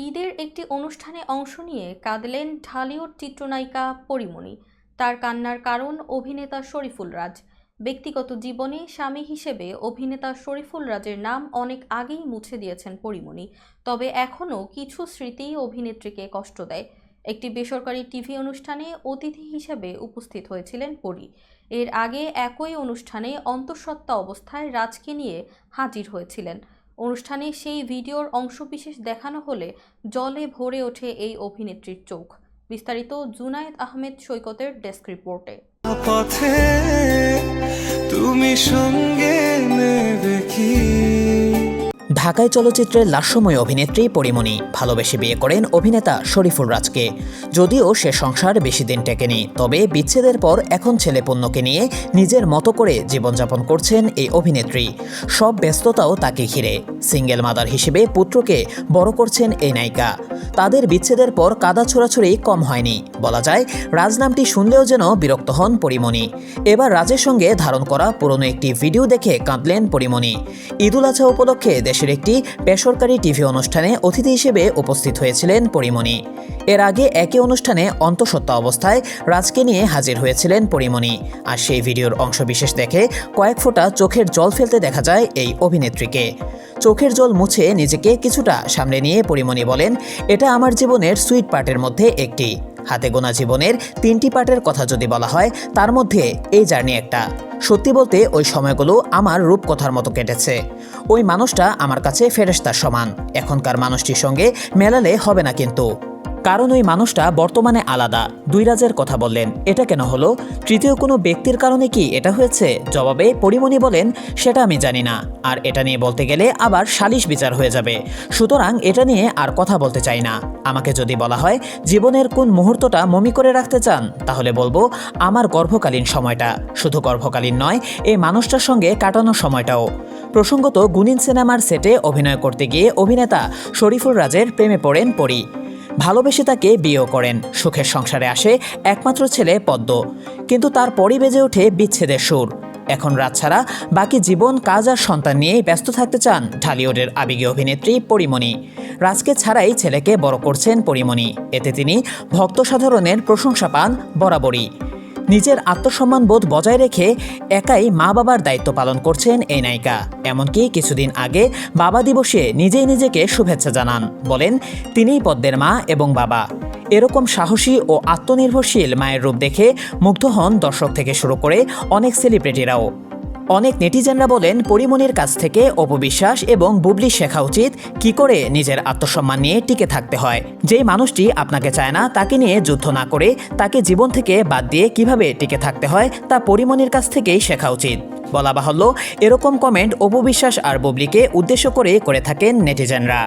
ঈদের একটি অনুষ্ঠানে অংশ নিয়ে কাঁদলেন ঢালিউড চিত্রনায়িকা পরীমণি। তার কান্নার কারণ অভিনেতা শরীফুল রাজ। ব্যক্তিগত জীবনে স্বামী হিসেবে অভিনেতা শরীফুল রাজের নাম অনেক আগেই মুছে দিয়েছেন পরীমণি, তবে এখনও কিছু স্মৃতি অভিনেত্রীকে কষ্ট দেয়। একটি বেসরকারি টিভি অনুষ্ঠানে অতিথি হিসেবে উপস্থিত হয়েছিলেন পরী। এর আগে একই অনুষ্ঠানে অন্তঃসত্ত্বা অবস্থায় রাজকে নিয়ে হাজির হয়েছিলেন। অনুষ্ঠানে সেই ভিডিওর অংশবিশেষ দেখানো হলে জলে ভরে ওঠে এই অভিনেত্রীর চোখ। বিস্তারিত জুনায়েদ আহমেদ সৈকতের ডেস্ক রিপোর্টে। পথে তুমি সঙ্গে নেবে কি? ঢাকায় চলচ্চিত্রের লাস্যময় অভিনেত্রী পরীমণি ভালোবেসে বিয়ে করেন অভিনেতা শরীফুল রাজকে। যদিও সে সংসার বেশি দিন টেকেনি, তবে বিচ্ছেদের পর এখন ছেলেপুণ্যকে নিয়ে নিজের মতো করে জীবনযাপন করছেন এই অভিনেত্রী। সব ব্যস্ততাও তাকে ঘিরে। সিঙ্গেল মাদার হিসেবে পুত্রকে বড় করছেন এই নায়িকা। তাদের বিচ্ছেদের পর কাদা ছোড়াছুড়ি কম হয়নি। বলা যায় রাজ নামটি শুনলেও যেন বিরক্ত হন পরীমণি। এবার রাজের সঙ্গে ধারণ করা পুরনো একটি ভিডিও দেখে কাঁদলেন পরীমণি। ঈদুল আজহা উপলক্ষে দেশের একটি বেসরকারি টিভি অনুষ্ঠানে অতিথি হিসেবে উপস্থিত হয়েছিলেন পরীমণি। এর আগে একই অনুষ্ঠানে অন্তঃসত্ত্বা অবস্থায় রাজকে নিয়ে হাজির হয়েছিলেন পরীমণি। আর সেই ভিডিওর অংশবিশেষ দেখে কয়েক ফোঁটা চোখের জল ফেলতে দেখা যায় এই অভিনেত্রীকে। চোখের জল মুছে নিজেকে কিছুটা সামনে নিয়ে পরীমণি বলেন, এটা আমার জীবনের সুইট পার্টের মধ্যে একটি। হাতে গোনা জীবনের 3টি পার্টের কথা যদি বলা হয়, তার মধ্যে এই জার্নি একটা। সত্যি বলতে ওই সময়গুলো আমার রূপকথার মতো কেটেছে। ওই মানুষটা আমার কাছে ফেরেশতার সমান। এখনকার মানুষটির সঙ্গে মেলালে হবে না কিন্তু, কারণ ওই মানুষটা বর্তমানে আলাদা। 2 রাজের কথা বললেন, এটা কেন হলো? তৃতীয় কোনো ব্যক্তির কারণে কি এটা হয়েছে? জবাবে পরীমণি বলেন, সেটা আমি জানি না। আর এটা নিয়ে বলতে গেলে আবার সালিশ বিচার হয়ে যাবে। সুতরাং এটা নিয়ে আর কথা বলতে চাই না। আমাকে যদি বলা হয় জীবনের কোন মুহূর্তটা মমি করে রাখতে চান, তাহলে বলবো আমার গর্ভকালীন সময়টা। শুধু গর্ভকালীন নয়, এই মানুষটার সঙ্গে কাটানো সময়টাও। প্রসঙ্গত, গুনিন সিনেমার সেটে অভিনয় করতে গিয়ে অভিনেতা শরীফুল রাজের প্রেমে পড়েন পরী। ভালোবেসে তাকে বিয়েও করেন। সুখের সংসারে আসে একমাত্র ছেলে পদ্ম। কিন্তু তারপরই বেজে ওঠে বিচ্ছেদের সুর। এখন রাজ ছাড়া বাকি জীবন কাজ আর সন্তান নিয়েই ব্যস্ত থাকতে চান ঢালিউডের আবেগী অভিনেত্রী পরীমণি। রাজকে ছাড়াই ছেলেকে বড় করছেন পরীমণি। এতে তিনি ভক্ত সাধারণের প্রশংসা পান বরাবরই। নিজের আত্মসম্মান বোধ বজায় রেখে একাই মা বাবার দায়িত্ব পালন করছেন এই নায়িকা। এমনকি কিছুদিন আগে বাবা দিবসে নিজেই নিজেকে শুভেচ্ছা জানান। বলেন তিনিই পদ্মের মা এবং বাবা। এরকম সাহসী ও আত্মনির্ভরশীল মায়ের রূপ দেখে মুগ্ধ হন দর্শক থেকে শুরু করে অনেক সেলিব্রিটিরাও। অনেক নেটিজেনরা বলেন পরীমণির কাছ থেকে অপবিশ্বাস এবং বুবলি শেখা উচিত কি করে নিজের আত্মসম্মান নিয়ে টিকে থাকতে হয়। যেই মানুষটি আপনাকে চায় না, তাকে নিয়ে যুদ্ধ না করে তাকে জীবন থেকে বাদ দিয়ে কিভাবে টিকে থাকতে হয়, তা পরীমণির কাছ থেকেই শেখা উচিত। বলা বাহুল্য, এরকম কমেন্ট অপবিশ্বাস আর বুবলিকে উদ্দেশ্য করে থাকেন নেটিজেনরা।